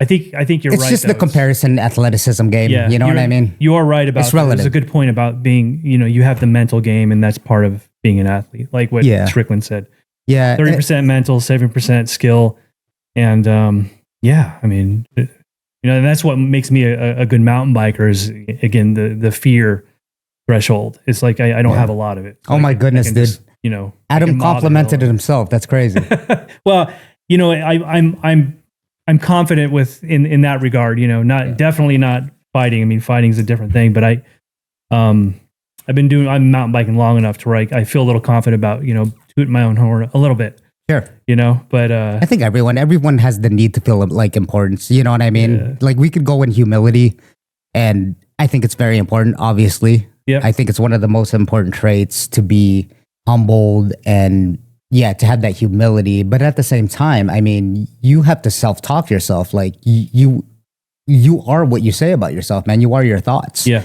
I think you're right. It's just though. the comparison athleticism game. Yeah, You know what I mean? You are right about It's that. relative. There's a good point about being, you have the mental game, and that's part of being an athlete, like what Strickland said. Yeah. 30% mental, 7% skill. And I mean, and that's what makes me a good mountain biker is, again, the fear threshold. It's like I don't have a lot of it. Oh my goodness, dude. Just, Adam complimented it himself. That's crazy. Well, I'm confident in that regard, definitely not fighting. I mean, fighting is a different thing, but I'm mountain biking long enough to where I feel a little confident about, tooting my own horn a little bit. Sure. But I think everyone has the need to feel like importance. You know what I mean? Yeah. Like we could go in humility, and I think it's very important, obviously. Yeah. I think it's one of the most important traits to be humbled and to have that humility. But at the same time, I mean, you have to self-talk yourself. Like you are what you say about yourself, man. You are your thoughts. Yeah.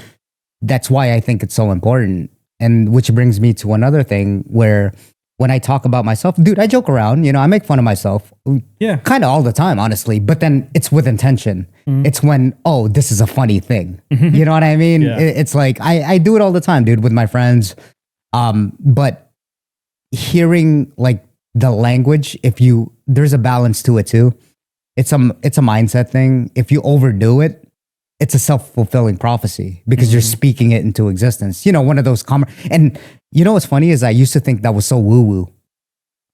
That's why I think it's so important. And which brings me to another thing where when I talk about myself, dude, I joke around, I make fun of myself. Yeah. Kind of all the time, honestly. But then it's with intention. Mm-hmm. It's when, this is a funny thing. Mm-hmm. You know what I mean? Yeah. It's like, I do it all the time, dude, with my friends. But hearing like the language, there's a balance to it too. It's a mindset thing. If you overdo it, it's a self-fulfilling prophecy because you're speaking it into existence. One of those and what's funny is I used to think that was so woo-woo.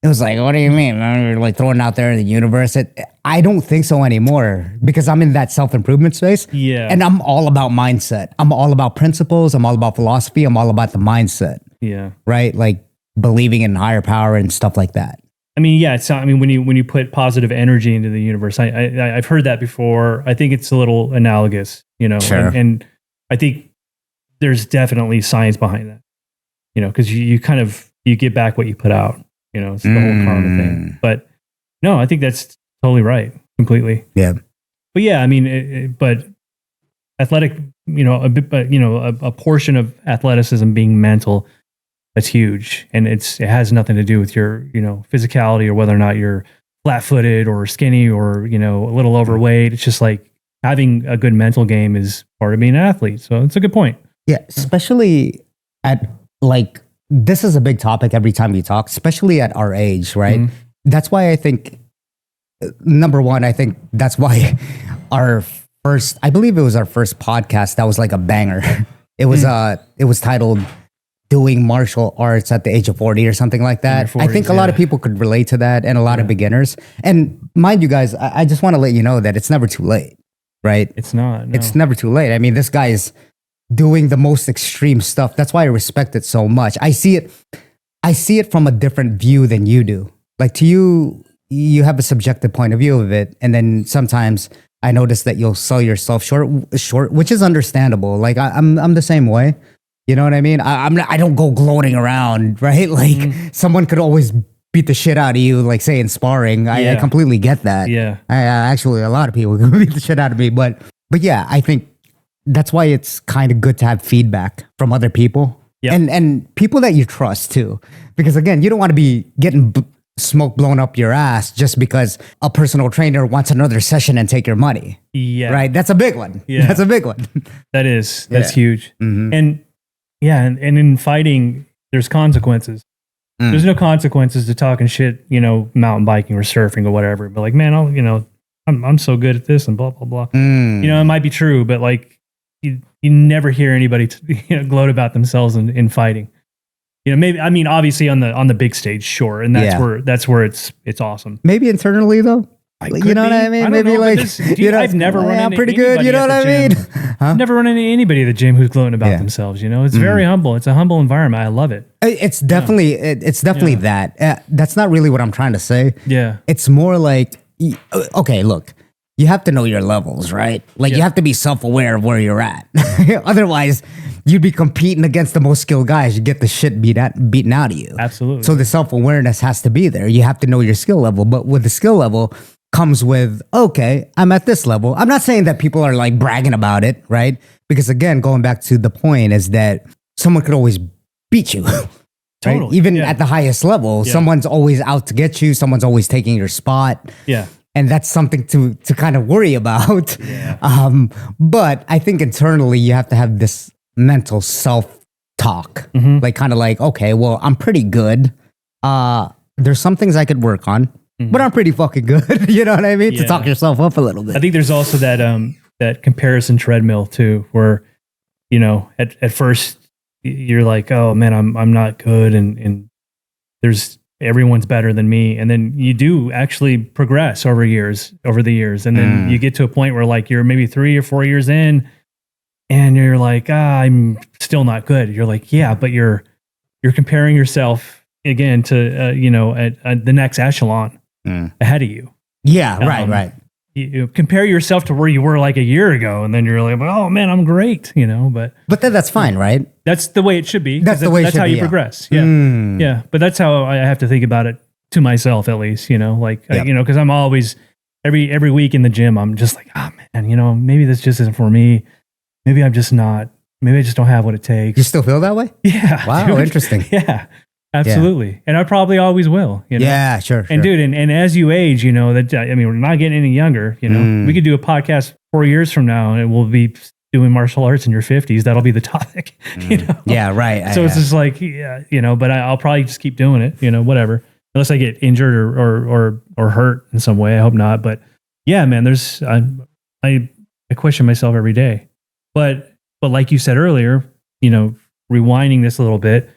It was like, what do you mean? You're like throwing out there in the universe. I don't think so anymore because I'm in that self-improvement space. Yeah. And I'm all about mindset. I'm all about principles. I'm all about philosophy. I'm all about the mindset. Yeah. Right? Like believing in higher power and stuff like that. I mean, when you put positive energy into the universe, I've heard that before. I think it's a little analogous, Sure. and I think there's definitely science behind that, because you kind of, you get back what you put out, it's the whole karma thing. But no, I think that's totally right. Completely. Yeah. But yeah, I mean, but athletic, a portion of athleticism being mental, that's huge. And it has nothing to do with your, physicality or whether or not you're flat-footed or skinny or, a little overweight. It's just like having a good mental game is part of being an athlete. So it's a good point. Yeah. Especially at like, this is a big topic every time we talk, especially at our age, right? Mm-hmm. That's why I think, number one, I think that's why I believe it was our first podcast that was like a banger. It was titled Doing Martial Arts at the Age of 40 or something like that. 40s, I think a lot of people could relate to that and a lot of beginners. And mind you guys, I just want to let you know that it's never too late, right? It's not. No. It's never too late. I mean, this guy is doing the most extreme stuff. That's why I respect it so much. I see it from a different view than you do. Like to you have a subjective point of view of it. And then sometimes I notice that you'll sell yourself short, which is understandable. Like I'm the same way. You know what I mean? I don't go gloating around, right? Like someone could always beat the shit out of you, like say in sparring. I completely get that. Yeah. Actually, a lot of people can beat the shit out of me, but yeah, I think that's why it's kind of good to have feedback from other people and people that you trust too. Because again, you don't want to be getting smoke blown up your ass just because a personal trainer wants another session and take your money. Yeah. Right? That's a big one. Yeah. That's a big one. That's Yeah. huge. Mhm. And in fighting, there's consequences. There's no consequences to talking shit, mountain biking or surfing or whatever. But like, man, I'm so good at this and blah, blah, blah. It might be true, but like you never hear anybody gloat about themselves in fighting. Maybe, I mean, obviously on the big stage, sure. And that's where it's awesome. Maybe internally though. You know what I mean? Maybe like, I've never run into pretty good. You know what I mean? I've never run into anybody at the gym who's gloating about themselves. It's very humble. It's a humble environment. I love it. It's definitely that. That's not really what I'm trying to say. Yeah. It's more like, okay, look, you have to know your levels, right? Like you have to be self-aware of where you're at. Otherwise, you'd be competing against the most skilled guys. You get the shit beaten out of you. Absolutely. So the self-awareness has to be there. You have to know your skill level. But with the skill level comes with, okay, I'm at this level. I'm not saying that people are like bragging about it, right? Because again, going back to the point is that someone could always beat you. Right? Totally. Even at the highest level, someone's always out to get you. Someone's always taking your spot. Yeah. And that's something to kind of worry about. But I think internally you have to have this mental self-talk. Like kind of like, okay, well, I'm pretty good. There's some things I could work on, but I'm pretty fucking good. You know what I mean? To talk yourself up a little bit. I think there's also that comparison treadmill too, where, at first you're like, oh man, I'm not good. And everyone's better than me. And then you do actually progress over the years. And then you get to a point where like you're maybe 3 or 4 years in and you're like, I'm still not good. You're like, yeah, but you're comparing yourself again to, at the next echelon ahead of you. Yeah. Right. You compare yourself to where you were like a year ago. And then you're like, oh man, I'm great, but then that's fine, right? That's the way it should be. That's how you progress. Yeah. Yeah. But that's how I have to think about it to myself, at least, because I'm always every week in the gym, I'm just like, oh man, maybe this just isn't for me. Maybe I just don't have what it takes. You still feel that way? Yeah. Wow. Dude. Interesting. Yeah, absolutely. Yeah. And I probably always will, Yeah, sure. And dude, and as you age, we're not getting any younger, we could do a podcast 4 years from now and we'll be doing martial arts in your 50s. That'll be the topic, Yeah, right. So it's just like, but I'll probably just keep doing it, whatever, unless I get injured or hurt in some way. I hope not. But yeah, man, I question myself every day. But like you said earlier, rewinding this a little bit,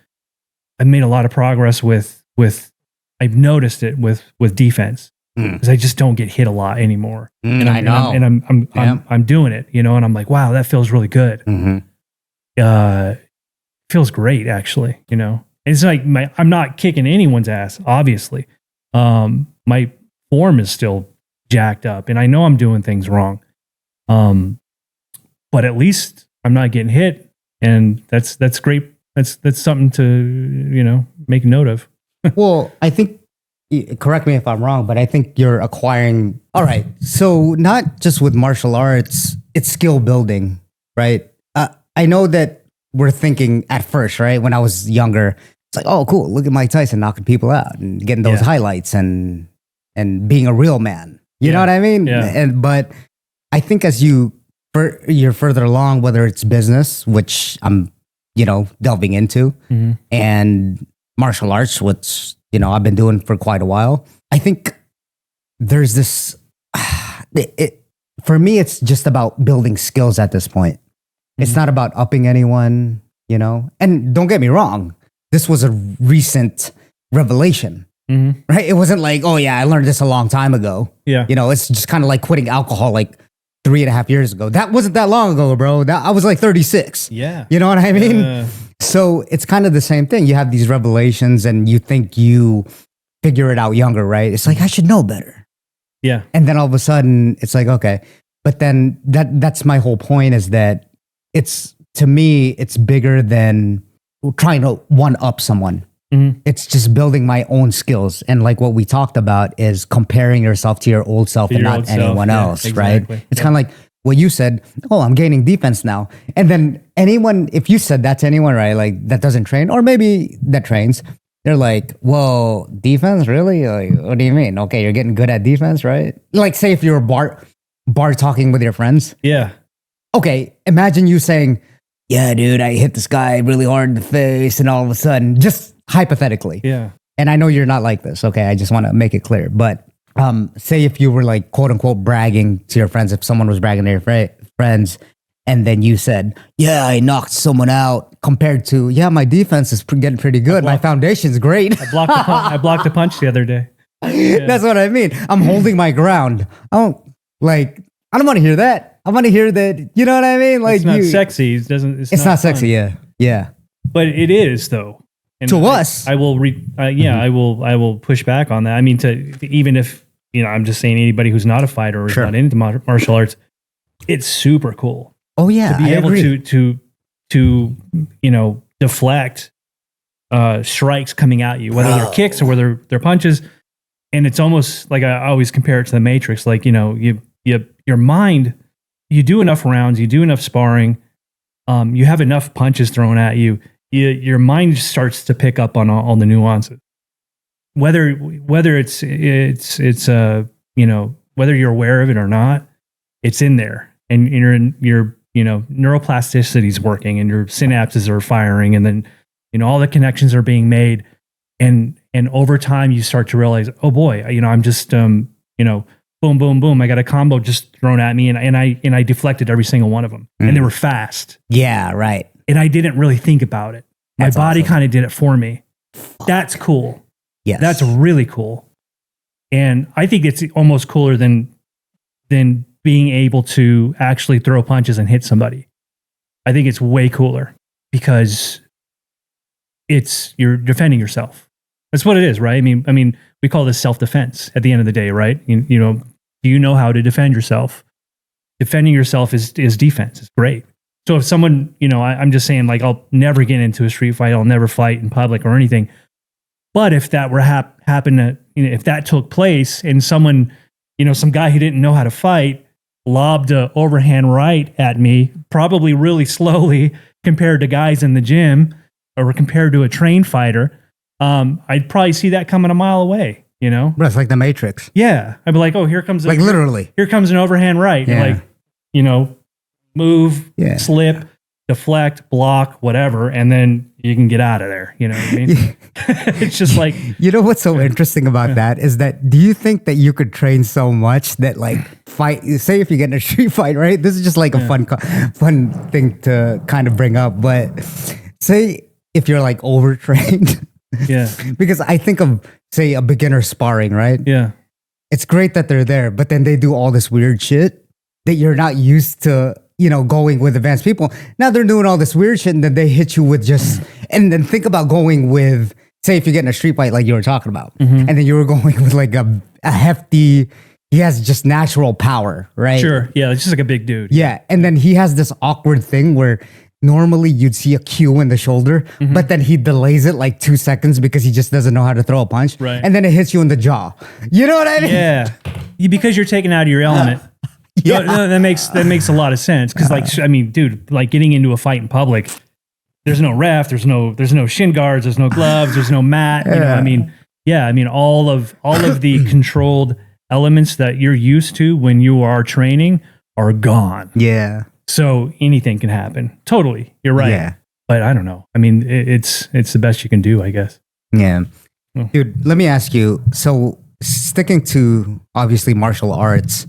I've made a lot of progress with I've noticed it with defense because I just don't get hit a lot anymore. And I know. I'm doing it, and I'm like, wow, that feels really good. Feels great, actually. It's like I'm not kicking anyone's ass, obviously. My form is still jacked up, and I know I'm doing things wrong. But at least I'm not getting hit, and that's great. That's something to make note of. Well, I think, correct me if I'm wrong, but I think you're acquiring. All right, so not just with martial arts, it's skill building, right? I know that we're thinking at first, right? When I was younger, it's like, oh, cool, look at Mike Tyson knocking people out and getting those highlights and being a real man. You know what I mean? Yeah. But I think as you're further along, whether it's business, which I'm, delving into, and martial arts, which, I've been doing for quite a while. I think there's this, for me, it's just about building skills at this point. It's not about upping anyone, and don't get me wrong. This was a recent revelation, right? It wasn't like, oh yeah, I learned this a long time ago. Yeah. It's just kind of like quitting alcohol, like 3.5 years ago. That wasn't that long ago, bro. I was like 36. Yeah. You know what I mean? So it's kind of the same thing. You have these revelations and you think you figure it out younger, right? It's like, I should know better. Yeah. And then all of a sudden it's like, okay. But then that's my whole point, is that to me, it's bigger than trying to one up someone. It's just building my own skills. And like what we talked about is comparing yourself to your old self and not anyone else, exactly. Right? It's kind of like what you said, oh, I'm gaining defense now. And then if you said that to anyone, right, like that doesn't train, or maybe that trains, they're like, whoa, defense? Really? Like, what do you mean? Okay, you're getting good at defense, right? Like say if you're bar talking with your friends. Yeah. Okay, imagine you saying, yeah, dude, I hit this guy really hard in the face, and all of a sudden, just hypothetically. Yeah. And I know you're not like this, okay? I just want to make it clear. But say if you were like, quote unquote, bragging to your friends, if someone was bragging to your friends, and then you said, yeah, I knocked someone out, compared to, yeah, my defense is getting pretty good. My foundation's great. I blocked a punch the other day. Yeah. That's what I mean. I'm holding my ground. I don't want to hear that. I want to hear that. You know what I mean? Like, it's not sexy. It's not sexy. Yeah. But it is though. And to us, I will. I will push back on that. I mean, even if I'm just saying, anybody who's not a fighter or is not into martial arts, it's super cool. Oh yeah, to be able to deflect strikes coming at you, whether they're kicks or whether they're punches, and it's almost like I always compare it to the Matrix. Like your mind. You do enough rounds, you do enough sparring, you have enough punches thrown at you. Your mind starts to pick up on all the nuances. Whether it's whether you're aware of it or not, it's in there, and your neuroplasticity is working, and your synapses are firing, and then all the connections are being made, and over time you start to realize, oh boy, I'm just boom, boom, boom. I got a combo just thrown at me, and I deflected every single one of them, and they were fast. Yeah, right. And I didn't really think about it. That's My body awesome. kind of did it for me. That's cool. Yes, That's really cool. And I think it's almost cooler than being able to actually throw punches and hit somebody. I think it's way cooler because you're defending yourself. That's what it is, right? I mean, we call this self-defense at the end of the day, right? Do you know how to defend yourself? Defending yourself is defense. It's great. So if someone, I'm just saying, like, I'll never get into a street fight. I'll never fight in public or anything. But if that were happen to, if that took place and someone, some guy who didn't know how to fight lobbed a overhand right at me, probably really slowly compared to guys in the gym or compared to a trained fighter, I'd probably see that coming a mile away, Bro, it's like the Matrix. Yeah. I'd be like, oh, here comes literally. Here comes an overhand right. Yeah. Like, move, slip, deflect, block, whatever, and then you can get out of there. You know what I mean? It's just like... what's so interesting about that is that, do you think that you could train so much that, like, fight, say if you get in a street fight, right? This is just like a fun thing to kind of bring up, but say if you're like overtrained. Yeah. Because I think of, say, a beginner sparring, right? Yeah. It's great that they're there, but then they do all this weird shit that you're not used to, going with advanced people. Now they're doing all this weird shit and then they hit you with just, and then think about going with, say if you get in a street fight like you were talking about, and then you were going with like a hefty, he has just natural power, right? Sure. Yeah. It's just like a big dude. Yeah. And then he has this awkward thing where normally you'd see a cue in the shoulder, but then he delays it like 2 seconds because he just doesn't know how to throw a punch. Right. And then it hits you in the jaw. You know what I mean? Yeah. Because you're taken out of your element. Yeah. No, that makes a lot of sense. Because dude, like getting into a fight in public, there's no ref, there's no shin guards, there's no gloves, there's no mat. All of the controlled elements that you're used to when you are training are gone. Yeah. So anything can happen. Totally, you're right. Yeah. But I don't know. I mean, it's the best you can do, I guess. Yeah. Oh. Dude, let me ask you. So sticking to obviously martial arts.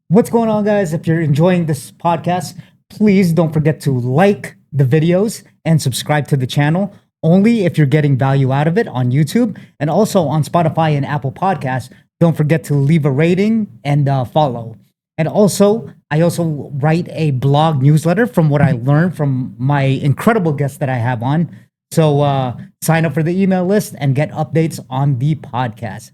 What's going on, guys? If you're enjoying this podcast, please don't forget to like the videos and subscribe to the channel. Only if you're getting value out of it on YouTube and also on Spotify and Apple Podcasts. Don't forget to leave a rating and follow. And also, I also write a blog newsletter from what I learned from my incredible guests that I have on. So sign up for the email list and get updates on the podcast.